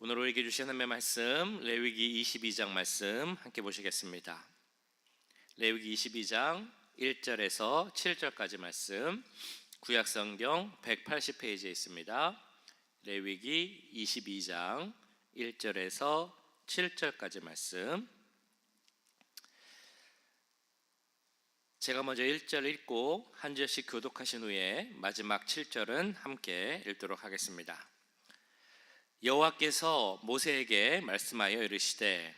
오늘 우리에게 주신 하나님의 말씀, 레위기 22장 말씀 함께 보시겠습니다. 레위기 22장 1절에서 7절까지 말씀, 구약성경 180페이지에 있습니다. 레위기 22장 1절에서 7절까지 말씀. 제가 먼저 1절 읽고 한 절씩 교독하신 후에 마지막 7절은 함께 읽도록 하겠습니다. 여호와께서 모세에게 말씀하여 이르시되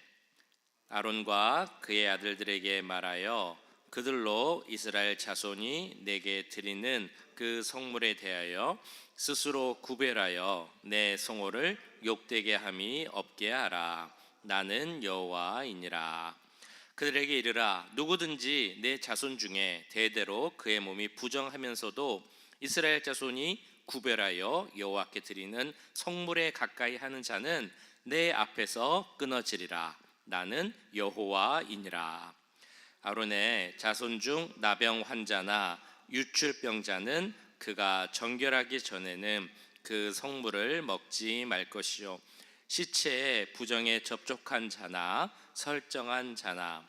아론과 그의 아들들에게 말하여 그들로 이스라엘 자손이 내게 드리는 그 성물에 대하여 스스로 구별하여 내 성호를 욕되게 함이 없게 하라. 나는 여호와이니라. 그들에게 이르라. 누구든지 내 자손 중에 대대로 그의 몸이 부정하면서도 이스라엘 자손이 구별하여 여호와께 드리는 성물에 가까이 하는 자는 내 앞에서 끊어지리라. 나는 여호와이니라. 아론의 자손 중 나병 환자나 유출병자는 그가 정결하기 전에는 그 성물을 먹지 말 것이요, 시체에 부정에 접촉한 자나 설정한 자나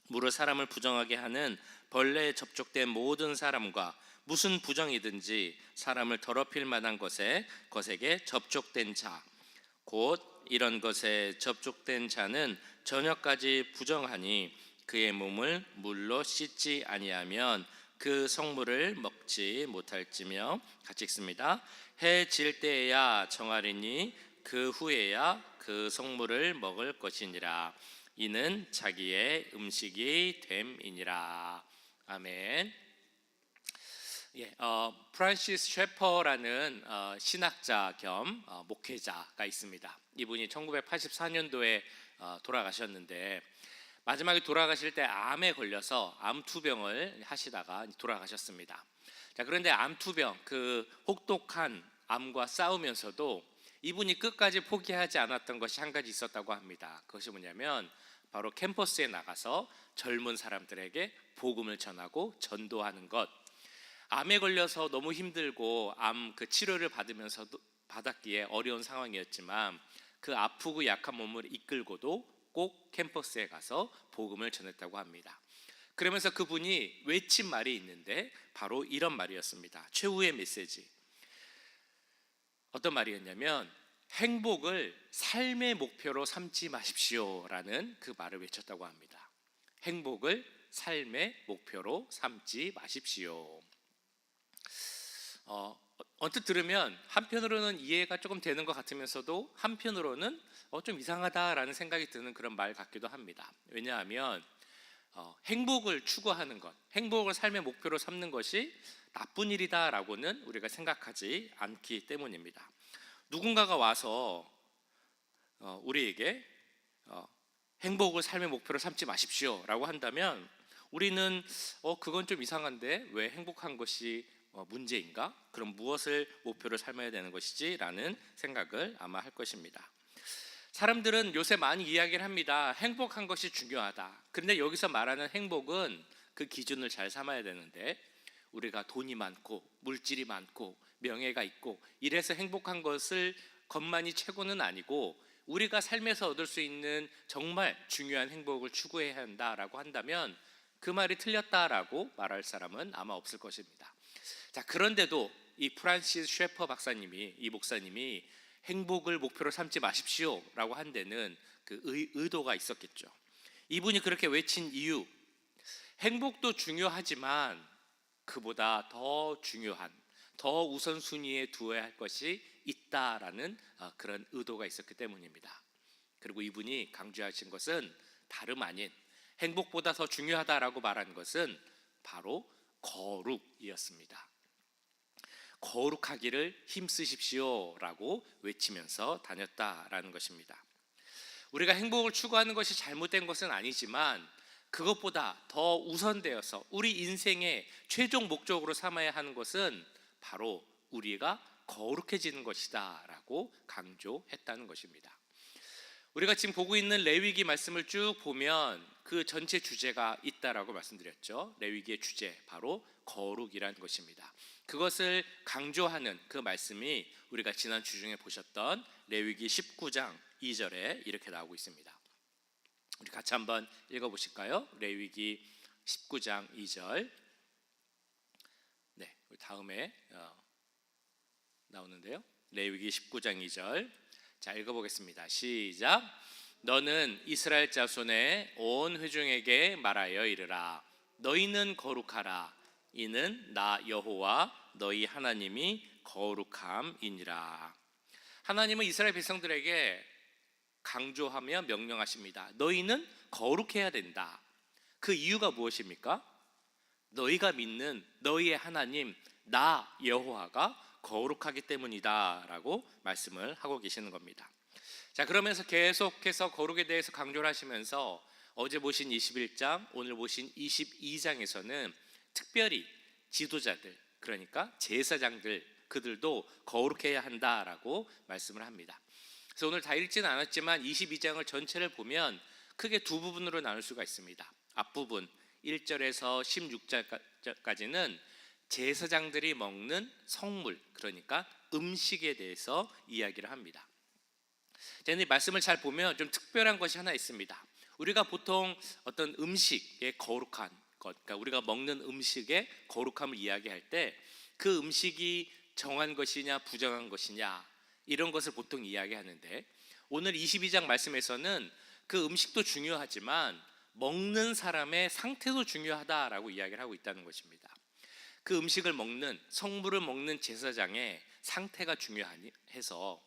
무릇 사람을 부정하게 하는 벌레에 접촉된 모든 사람과 무슨 부정이든지 사람을 더럽힐 만한 것에게 접촉된 자, 곧 이런 것에 접촉된 자는 저녁까지 부정하니 그의 몸을 물로 씻지 아니하면 그 성물을 먹지 못할지며, 같이 읽습니다. 해 질 때에야 정하리니 그 후에야 그 성물을 먹을 것이니라. 이는 자기의 음식이 됨이니라. 아멘. 프란시스 셰퍼라는 신학자 겸 목회자가 있습니다. 이분이 1984년도에 돌아가셨는데, 마지막에 돌아가실 때 암에 걸려서 암투병을 하시다가 돌아가셨습니다. 자, 그런데 암투병, 그 혹독한 암과 싸우면서도 이분이 끝까지 포기하지 않았던 것이 한 가지 있었다고 합니다. 그것이 뭐냐면 바로 캠퍼스에 나가서 젊은 사람들에게 복음을 전하고 전도하는 것. 암에 걸려서 너무 힘들고 암 그 치료를 받았기에 어려운 상황이었지만 그 아프고 약한 몸을 이끌고도 꼭 캠퍼스에 가서 복음을 전했다고 합니다. 그러면서 그분이 외친 말이 있는데 바로 이런 말이었습니다. 최후의 메시지. 어떤 말이었냐면 행복을 삶의 목표로 삼지 마십시오라는 그 말을 외쳤다고 합니다. 행복을 삶의 목표로 삼지 마십시오. 언뜻 들으면 한편으로는 이해가 조금 되는 것 같으면서도 한편으로는 좀 이상하다라는 생각이 드는 그런 말 같기도 합니다. 왜냐하면 행복을 추구하는 것, 행복을 삶의 목표로 삼는 것이 나쁜 일이다라고는 우리가 생각하지 않기 때문입니다. 누군가가 와서 우리에게 행복을 삶의 목표로 삼지 마십시오라고 한다면 우리는 그건 좀 이상한데 왜 행복한 것이 문제인가? 그럼 무엇을 목표로 삼아야 되는 것이지? 라는 생각을 아마 할 것입니다. 사람들은 요새 많이 이야기를 합니다. 행복한 것이 중요하다. 그런데 여기서 말하는 행복은 그 기준을 잘 삼아야 되는데, 우리가 돈이 많고 물질이 많고 명예가 있고 이래서 행복한 것만이 최고는 아니고, 우리가 삶에서 얻을 수 있는 정말 중요한 행복을 추구해야 한다라고 한다면 그 말이 틀렸다라고 말할 사람은 아마 없을 것입니다. 자, 그런데도 이 프란시스 셰퍼 박사님이, 이 목사님이 행복을 목표로 삼지 마십시오라고 한 데는 그 의도가 있었겠죠. 이분이 그렇게 외친 이유, 행복도 중요하지만 그보다 더 중요한, 더 우선순위에 두어야 할 것이 있다라는 그런 의도가 있었기 때문입니다. 그리고 이분이 강조하신 것은 다름 아닌, 행복보다 더 중요하다라고 말한 것은 바로 거룩이었습니다. 거룩하기를 힘쓰십시오라고 외치면서 다녔다라는 것입니다. 우리가 행복을 추구하는 것이 잘못된 것은 아니지만 그것보다 더 우선되어서 우리 인생의 최종 목적으로 삼아야 하는 것은 바로 우리가 거룩해지는 것이다 라고 강조했다는 것입니다. 우리가 지금 보고 있는 레위기 말씀을 쭉 보면 그 전체 주제가 있다라고 말씀드렸죠. 레위기의 주제, 바로 거룩이라는 것입니다. 그것을 강조하는 그 말씀이 우리가 지난 주중에 보셨던 레위기 19장 2절에 이렇게 나오고 있습니다. 우리 같이 한번 읽어보실까요? 레위기 19장 2절. 네, 다음에 나오는데요. 레위기 19장 2절. 자, 읽어보겠습니다. 시작. 너는 이스라엘 자손의 온 회중에게 말하여 이르라. 너희는 거룩하라. 이는 나 여호와 너희 하나님이 거룩함이니라. 하나님은 이스라엘 백성들에게 강조하며 명령하십니다. 너희는 거룩해야 된다. 그 이유가 무엇입니까? 너희가 믿는 너희의 하나님 나 여호와가 거룩하기 때문이다 라고 말씀을 하고 계시는 겁니다. 자, 그러면서 계속해서 거룩에 대해서 강조를 하시면서 어제 보신 21장, 오늘 보신 22장에서는 특별히 지도자들, 그러니까 제사장들, 그들도 거룩해야 한다라고 말씀을 합니다. 그래서 오늘 다 읽지는 않았지만 22장을 전체를 보면 크게 두 부분으로 나눌 수가 있습니다. 앞부분 1절에서 16절까지는 제사장들이 먹는 성물, 그러니까 음식에 대해서 이야기를 합니다. 이 말씀을 잘 보면 좀 특별한 것이 하나 있습니다. 우리가 보통 어떤 음식의 거룩한 것, 그러니까 우리가 먹는 음식의 거룩함을 이야기할 때 그 음식이 정한 것이냐 부정한 것이냐 이런 것을 보통 이야기하는데, 오늘 22장 말씀에서는 그 음식도 중요하지만 먹는 사람의 상태도 중요하다라고 이야기를 하고 있다는 것입니다. 그 음식을 먹는, 성물을 먹는 제사장의 상태가 중요해서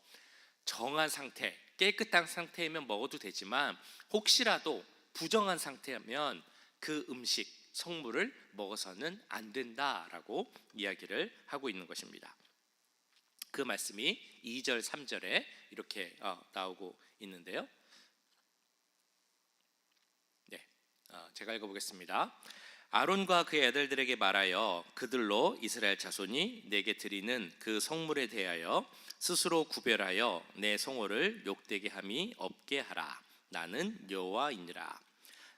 정한 상태, 깨끗한 상태이면 먹어도 되지만 혹시라도 부정한 상태면 그 음식, 성물을 먹어서는 안 된다라고 이야기를 하고 있는 것입니다. 그 말씀이 2절, 3절에 이렇게 나오고 있는데요. 네, 제가 읽어보겠습니다. 아론과 그의 아들들에게 말하여 그들로 이스라엘 자손이 내게 드리는 그 성물에 대하여 스스로 구별하여 내 성호를 욕되게 함이 없게 하라. 나는 여호와이니라.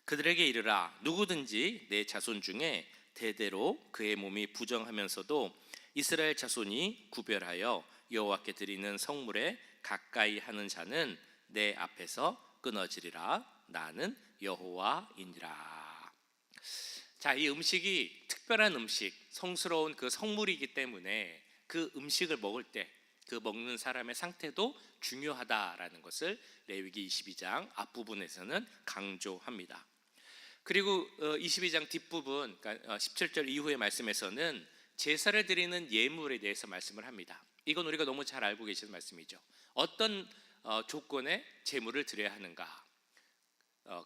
그들에게 이르라. 누구든지 내 자손 중에 대대로 그의 몸이 부정하면서도 이스라엘 자손이 구별하여 여호와께 드리는 성물에 가까이 하는 자는 내 앞에서 끊어지리라. 나는 여호와이니라. 자, 이 음식이 특별한 음식, 성스러운 그 성물이기 때문에 그 음식을 먹을 때 그 먹는 사람의 상태도 중요하다라는 것을 레위기 22장 앞부분에서는 강조합니다. 그리고 22장 뒷부분, 그러니까 17절 이후의 말씀에서는 제사를 드리는 예물에 대해서 말씀을 합니다. 이건 우리가 너무 잘 알고 계시는 말씀이죠. 어떤 조건에 제물을 드려야 하는가?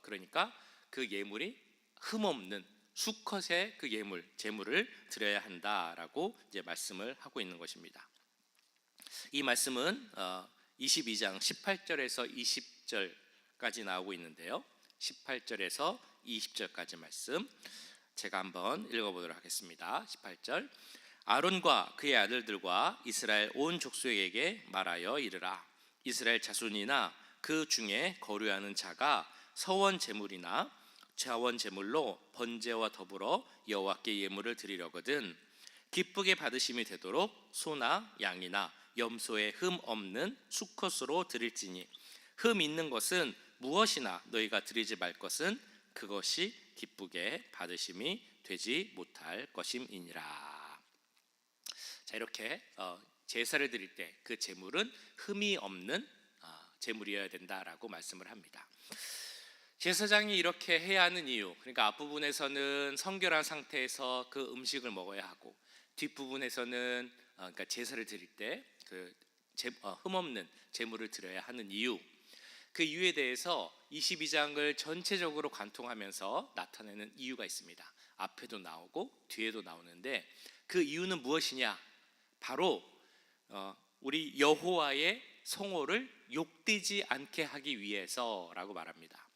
그러니까 그 예물이 흠없는 수컷의 그 제물을 드려야 한다라고 이제 말씀을 하고 있는 것입니다. 이 말씀은 22장 18절에서 20절까지 나오고 있는데요. 18절에서 20절까지 말씀 제가 한번 읽어보도록 하겠습니다. 18절. 아론과 그의 아들들과 이스라엘 온 족속에게 말하여 이르라. 이스라엘 자손이나 그 중에 거류하는 자가 서원 제물이나 자원 제물로 번제와 더불어 여호와께 예물을 드리려거든 기쁘게 받으심이 되도록 소나 양이나 염소의 흠 없는 수컷으로 드릴지니 흠 있는 것은 무엇이나 너희가 드리지 말 것은 그것이 기쁘게 받으심이 되지 못할 것임이니라. 자, 이렇게 제사를 드릴 때 그 제물은 흠이 없는 제물이어야 된다라고 말씀을 합니다. 제사장이 이렇게 해야 하는 이유, 그러니까 앞부분에서는 성결한 상태에서 그 음식을 먹어야 하고 뒷부분에서는 그러니까 제사를 드릴 때 그 흠없는 제물을 드려야 하는 이유, 그 이유에 대해서 22장을 전체적으로 관통하면서 나타내는 이유가 있습니다. 앞에도 나오고 뒤에도 나오는데 그 이유는 무엇이냐? 바로 우리 여호와의 성호를 욕되지 않게 하기 위해서라고 말합니다.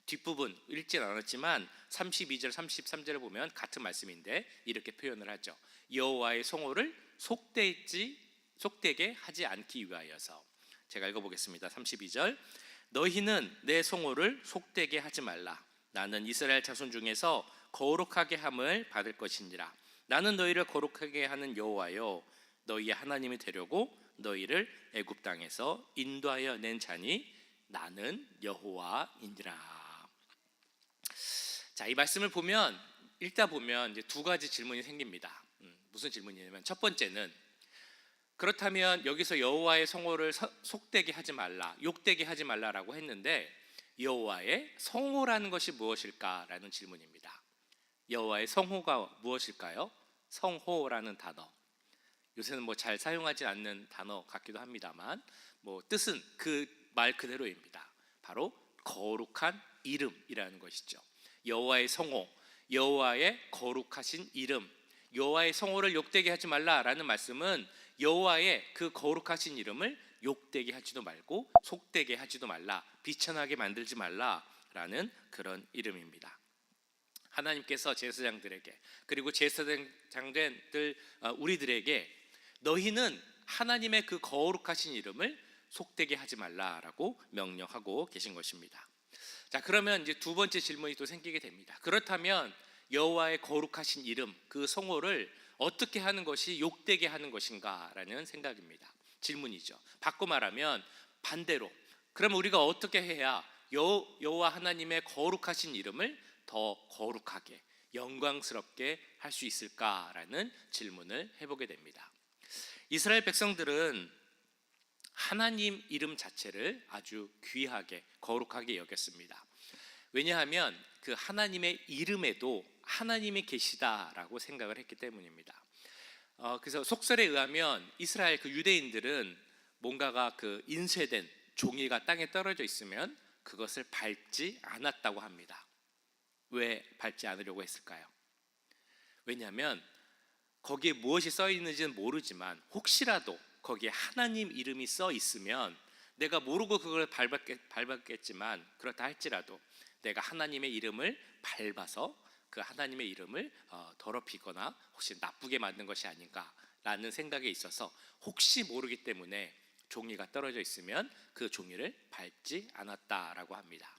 뒷부분 읽진 않았지만 32절 33절을 보면 같은 말씀인데 이렇게 표현을 하죠. 여호와의 성호를 속되게 하지 않기 위하여서. 제가 읽어보겠습니다. 32절. 너희는 내 성호를 속되게 하지 말라. 나는 이스라엘 자손 중에서 거룩하게 함을 받을 것이니라. 나는 너희를 거룩하게 하는 여호와여, 너희의 하나님이 되려고 너희를 애굽 땅에서 인도하여 낸 자니 나는 여호와이니라. 자, 이 말씀을 보면 읽다 보면 이제 두 가지 질문이 생깁니다. 무슨 질문이냐면, 첫 번째는 그렇다면 여기서 여호와의 성호를 속되게 하지 말라, 욕되게 하지 말라라고 했는데 여호와의 성호라는 것이 무엇일까라는 질문입니다. 여호와의 성호가 무엇일까요? 성호라는 단어, 요새는 뭐 잘 사용하지 않는 단어 같기도 합니다만 뜻은 그 말 그대로입니다. 바로 거룩한 이름이라는 것이죠. 여호와의 성호, 여호와의 거룩하신 이름, 여호와의 성호를 욕되게 하지 말라라는 말씀은 여호와의 그 거룩하신 이름을 욕되게 하지도 말고 속되게 하지도 말라, 비천하게 만들지 말라라는 그런 이름입니다. 하나님께서 제사장들에게, 그리고 제사장들 우리들에게 너희는 하나님의 그 거룩하신 이름을 속되게 하지 말라라고 명령하고 계신 것입니다. 자, 그러면 이제 두 번째 질문이 또 생기게 됩니다. 그렇다면 여호와의 거룩하신 이름, 그 성호를 어떻게 하는 것이 욕되게 하는 것인가라는 생각입니다. 질문이죠. 바꿔 말하면 반대로, 그러면 우리가 어떻게 해야 여호와 하나님의 거룩하신 이름을 더 거룩하게, 영광스럽게 할 수 있을까라는 질문을 해보게 됩니다. 이스라엘 백성들은 하나님 이름 자체를 아주 귀하게, 거룩하게 여겼습니다. 왜냐하면 그 하나님의 이름에도 하나님이 계시다라고 생각을 했기 때문입니다. 그래서 속설에 의하면 이스라엘 그 유대인들은 뭔가가 그 인쇄된 종이가 땅에 떨어져 있으면 그것을 밟지 않았다고 합니다. 왜 밟지 않으려고 했을까요? 왜냐하면 거기에 무엇이 써 있는지는 모르지만 혹시라도 거기에 하나님 이름이 써 있으면 내가 모르고 그걸 밟았겠지만 그렇다 할지라도 내가 하나님의 이름을 밟아서 그 하나님의 이름을 더럽히거나 혹시 나쁘게 만든 것이 아닌가라는 생각에 있어서 혹시 모르기 때문에 종이가 떨어져 있으면 그 종이를 밟지 않았다라고 합니다.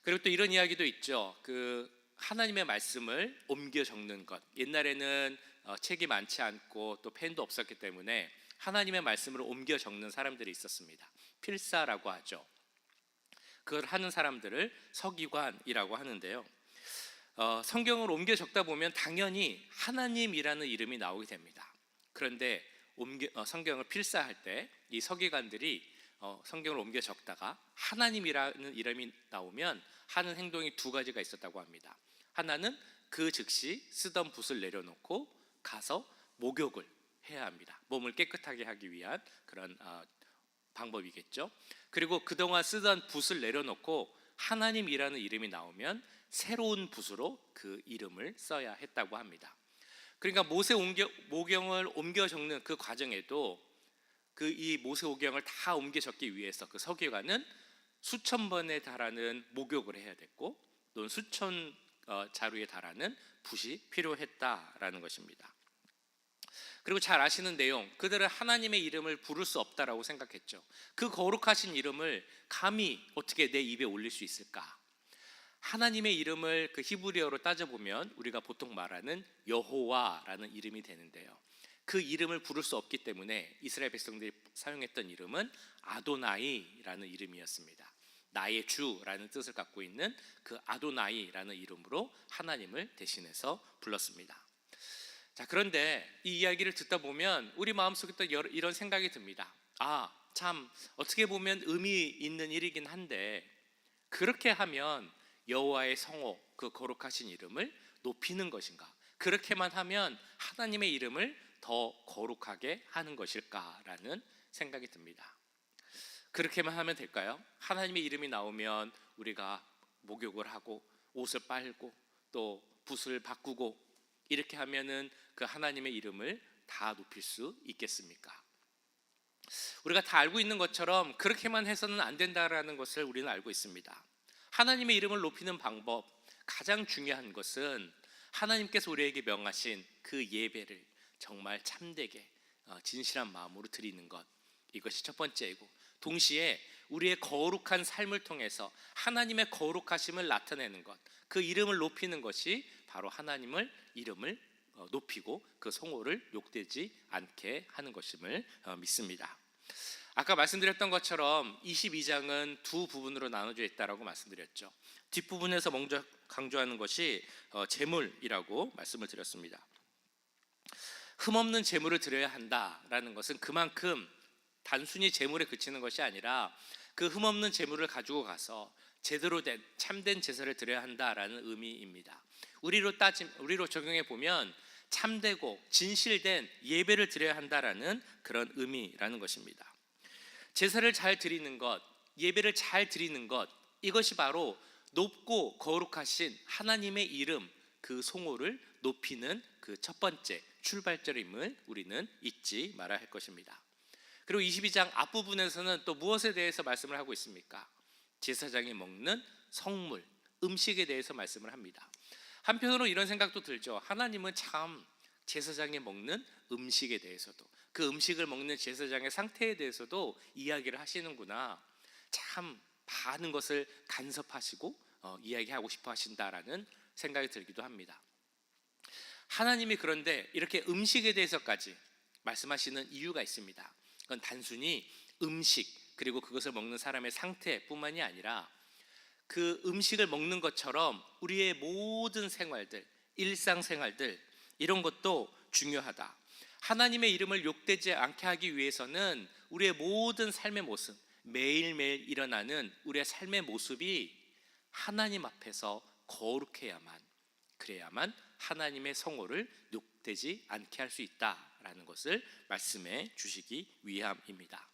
그리고 또 이런 이야기도 있죠. 그 하나님의 말씀을 옮겨 적는 것, 옛날에는 책이 많지 않고 또 펜도 없었기 때문에 하나님의 말씀을 옮겨 적는 사람들이 있었습니다. 필사라고 하죠. 그걸 하는 사람들을 서기관이라고 하는데요. 성경을 옮겨 적다 보면 당연히 하나님이라는 이름이 나오게 됩니다. 그런데 성경을 필사할 때 이 서기관들이 성경을 옮겨 적다가 하나님이라는 이름이 나오면 하는 행동이 두 가지가 있었다고 합니다. 하나는 그 즉시 쓰던 붓을 내려놓고 가서 목욕을 해야 합니다. 몸을 깨끗하게 하기 위한 그런 방법이겠죠. 그리고 그동안 쓰던 붓을 내려놓고 하나님이라는 이름이 나오면 새로운 붓으로 그 이름을 써야 했다고 합니다. 그러니까 모세오경을 옮겨 적는 그 과정에도 그 이 모세오경을 다 옮겨 적기 위해서 그 서기관은 수천 번에 달하는 목욕을 해야 됐고 또는 수천 자루에 달하는 붓이 필요했다라는 것입니다. 그리고 잘 아시는 내용, 그들은 하나님의 이름을 부를 수 없다라고 생각했죠. 그 거룩하신 이름을 감히 어떻게 내 입에 올릴 수 있을까? 하나님의 이름을 그 히브리어로 따져보면 우리가 보통 말하는 여호와라는 이름이 되는데요, 그 이름을 부를 수 없기 때문에 이스라엘 백성들이 사용했던 이름은 아도나이라는 이름이었습니다. 나의 주라는 뜻을 갖고 있는 그 아도나이라는 이름으로 하나님을 대신해서 불렀습니다. 자, 그런데 이 이야기를 듣다 보면 우리 마음속에 또 이런 생각이 듭니다. 참 어떻게 보면 의미 있는 일이긴 한데 그렇게 하면 여호와의 성호, 그 거룩하신 이름을 높이는 것인가? 그렇게만 하면 하나님의 이름을 더 거룩하게 하는 것일까라는 생각이 듭니다. 그렇게만 하면 될까요? 하나님의 이름이 나오면 우리가 목욕을 하고 옷을 빨고 또 붓을 바꾸고 이렇게 하면은 그 하나님의 이름을 다 높일 수 있겠습니까? 우리가 다 알고 있는 것처럼 그렇게만 해서는 안 된다라는 것을 우리는 알고 있습니다. 하나님의 이름을 높이는 방법, 가장 중요한 것은 하나님께서 우리에게 명하신 그 예배를 정말 참되게 진실한 마음으로 드리는 것, 이것이 첫 번째이고, 동시에 우리의 거룩한 삶을 통해서 하나님의 거룩하심을 나타내는 것, 그 이름을 높이는 것이 바로 하나님을 이름을 높이고 그 성호를 욕되지 않게 하는 것임을 믿습니다. 아까 말씀드렸던 것처럼 22장은 두 부분으로 나눠져 있다라고 말씀드렸죠. 뒷부분에서 먼저 강조하는 것이 재물이라고 말씀을 드렸습니다. 흠없는 재물을 드려야 한다라는 것은 그만큼 단순히 재물에 그치는 것이 아니라 그 흠없는 재물을 가지고 가서 제대로 된 참된 제사를 드려야 한다라는 의미입니다. 우리로 적용해 보면 참되고 진실된 예배를 드려야 한다라는 그런 의미라는 것입니다. 제사를 잘 드리는 것, 예배를 잘 드리는 것, 이것이 바로 높고 거룩하신 하나님의 이름, 그 송호를 높이는 그 첫 번째 출발점임을 우리는 잊지 말아야 할 것입니다. 그리고 22장 앞부분에서는 또 무엇에 대해서 말씀을 하고 있습니까? 제사장이 먹는 성물, 음식에 대해서 말씀을 합니다. 한편으로 이런 생각도 들죠. 하나님은 참 제사장이 먹는 음식에 대해서도, 그 음식을 먹는 제사장의 상태에 대해서도 이야기를 하시는구나. 참 많은 것을 간섭하시고 이야기하고 싶어 하신다라는 생각이 들기도 합니다. 하나님이 그런데 이렇게 음식에 대해서까지 말씀하시는 이유가 있습니다. 그건 단순히 음식 그리고 그것을 먹는 사람의 상태뿐만이 아니라 그 음식을 먹는 것처럼 우리의 모든 생활들, 일상생활들, 이런 것도 중요하다. 하나님의 이름을 욕되지 않게 하기 위해서는 우리의 모든 삶의 모습, 매일매일 일어나는 우리의 삶의 모습이 하나님 앞에서 거룩해야만, 그래야만 하나님의 성호를 욕되지 않게 할 수 있다라는 것을 말씀해 주시기 위함입니다.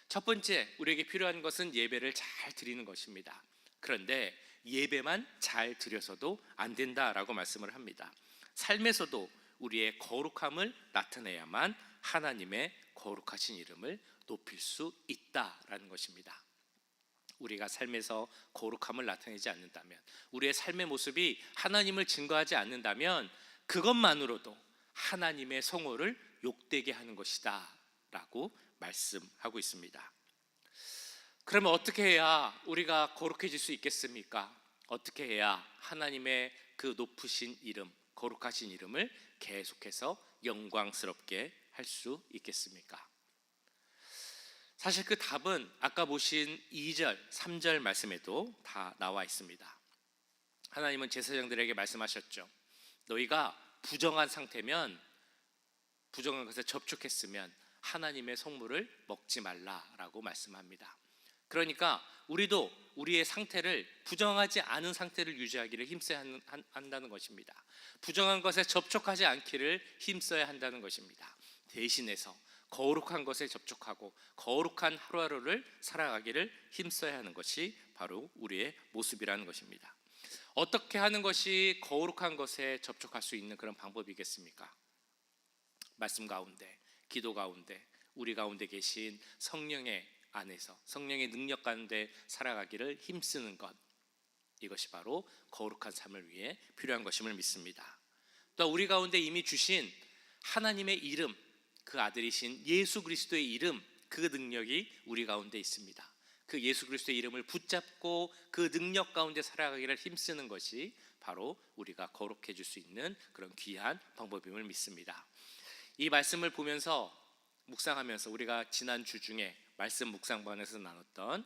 첫 번째, 우리에게 필요한 것은 예배를 잘 드리는 것입니다. 그런데 예배만 잘 드려서도 안 된다라고 말씀을 합니다. 삶에서도 우리의 거룩함을 나타내야만 하나님의 거룩하신 이름을 높일 수 있다라는 것입니다. 우리가 삶에서 거룩함을 나타내지 않는다면, 우리의 삶의 모습이 하나님을 증거하지 않는다면 그것만으로도 하나님의 성호를 욕되게 하는 것이다 라고 말씀하고 있습니다. 그러면 어떻게 해야 우리가 거룩해질 수 있겠습니까? 어떻게 해야 하나님의 그 높으신 이름, 거룩하신 이름을 계속해서 영광스럽게 할 수 있겠습니까? 사실 그 답은 아까 보신 2절, 3절 말씀에도 다 나와 있습니다. 하나님은 제사장들에게 말씀하셨죠. 너희가 부정한 상태면, 부정한 것에 접촉했으면 하나님의 성물을 먹지 말라라고 말씀합니다. 그러니까 우리도 우리의 상태를, 부정하지 않은 상태를 유지하기를 힘써야 한다는 것입니다. 부정한 것에 접촉하지 않기를 힘써야 한다는 것입니다. 대신해서 거룩한 것에 접촉하고 거룩한 하루하루를 살아가기를 힘써야 하는 것이 바로 우리의 모습이라는 것입니다. 어떻게 하는 것이 거룩한 것에 접촉할 수 있는 그런 방법이겠습니까? 말씀 가운데, 기도 가운데, 우리 가운데 계신 성령의 안에서, 성령의 능력 가운데 살아가기를 힘쓰는 것, 이것이 바로 거룩한 삶을 위해 필요한 것임을 믿습니다. 또 우리 가운데 이미 주신 하나님의 이름, 그 아들이신 예수 그리스도의 이름, 그 능력이 우리 가운데 있습니다. 그 예수 그리스도의 이름을 붙잡고 그 능력 가운데 살아가기를 힘쓰는 것이 바로 우리가 거룩해질 수 있는 그런 귀한 방법임을 믿습니다. 이 말씀을 보면서 묵상하면서 우리가 지난 주 중에 말씀 묵상반에서 나눴던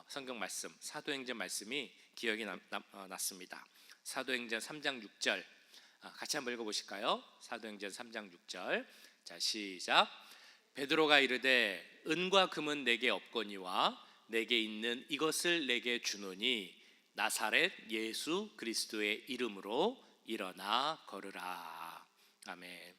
성경 말씀, 사도행전 말씀이 기억이 났습니다. 사도행전 3장 6절 같이 한번 읽어보실까요? 사도행전 3장 6절. 자, 시작. 베드로가 이르되 은과 금은 내게 없거니와 내게 있는 이것을 내게 주노니 나사렛 예수 그리스도의 이름으로 일어나 걸으라. 아멘.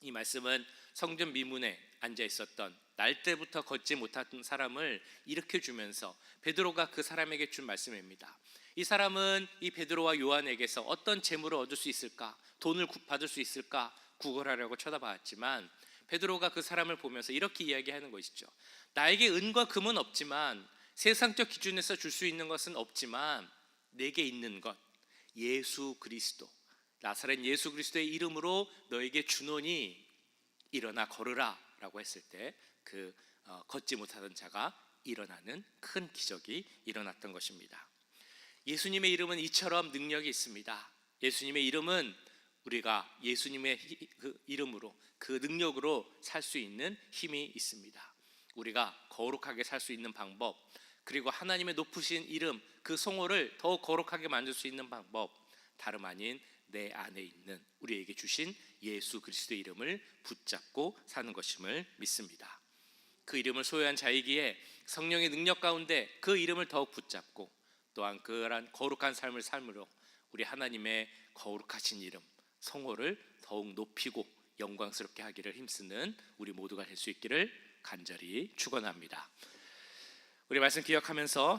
이 말씀은 성전 미문에 앉아 있었던, 날 때부터 걷지 못하던 사람을 일으켜 주면서 베드로가 그 사람에게 준 말씀입니다. 이 사람은 이 베드로와 요한에게서 어떤 재물을 얻을 수 있을까, 돈을 받을 수 있을까 구걸하려고 쳐다봤지만 베드로가 그 사람을 보면서 이렇게 이야기하는 것이죠. 나에게 은과 금은 없지만, 세상적 기준에서 줄 수 있는 것은 없지만 내게 있는 것, 예수 그리스도, 나사렛 예수 그리스도의 이름으로 너에게 주노니 일어나 걸으라 라고 했을 때 그 걷지 못하던 자가 일어나는 큰 기적이 일어났던 것입니다. 예수님의 이름은 이처럼 능력이 있습니다. 예수님의 이름은 우리가 예수님의 그 이름으로, 그 능력으로 살 수 있는 힘이 있습니다. 우리가 거룩하게 살 수 있는 방법, 그리고 하나님의 높으신 이름, 그 성호를 더욱 거룩하게 만들 수 있는 방법, 다름 아닌 내 안에 있는 우리에게 주신 예수 그리스도의 이름을 붙잡고 사는 것임을 믿습니다. 그 이름을 소유한 자이기에 성령의 능력 가운데 그 이름을 더욱 붙잡고, 또한 그러한 거룩한 삶을 삶으로 우리 하나님의 거룩하신 이름, 성호를 더욱 높이고 영광스럽게 하기를 힘쓰는 우리 모두가 될 수 있기를 간절히 축원합니다. 우리 말씀 기억하면서